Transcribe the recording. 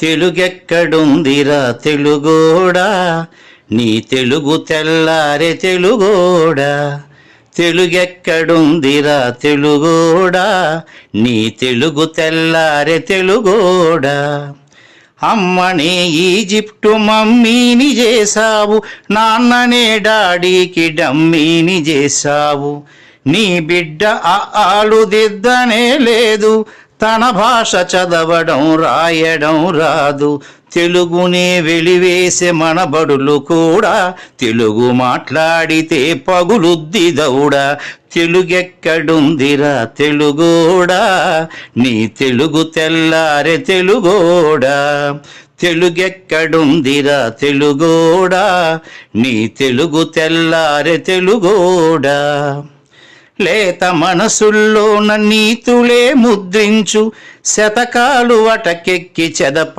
తెలుగెక్కడుందిరా తెలుగోడా, నీ తెలుగు తెల్లారె తెలుగోడా. తెలుగెక్కడుందిరా తెలుగోడా, నీ తెలుగు తెల్లారె తెలుగోడా. అమ్మనే ఈజిప్టు మమ్మీని చేశావు, నాన్ననే డాడీకి డమ్మీని చేశావు. నీ బిడ్డ ఆలు దిద్దనే లేదు, తన భాష చదవడం రాయడం రాదు. తెలుగునే వెలివేసే మన బడులు కూడా తెలుగు మాట్లాడితే పగులుద్ది దౌడా. తెలుగెక్కడుందిరా తెలుగోడా, నీ తెలుగు తెల్లారె తెలుగోడా. తెలుగెక్కడుందిరా తెలుగోడా, నీ తెలుగు తెల్లారె తెలుగోడా. లేత మనసుల్లోన నీతులే ముద్రించు, శతకాలు అటకెక్కి చెదప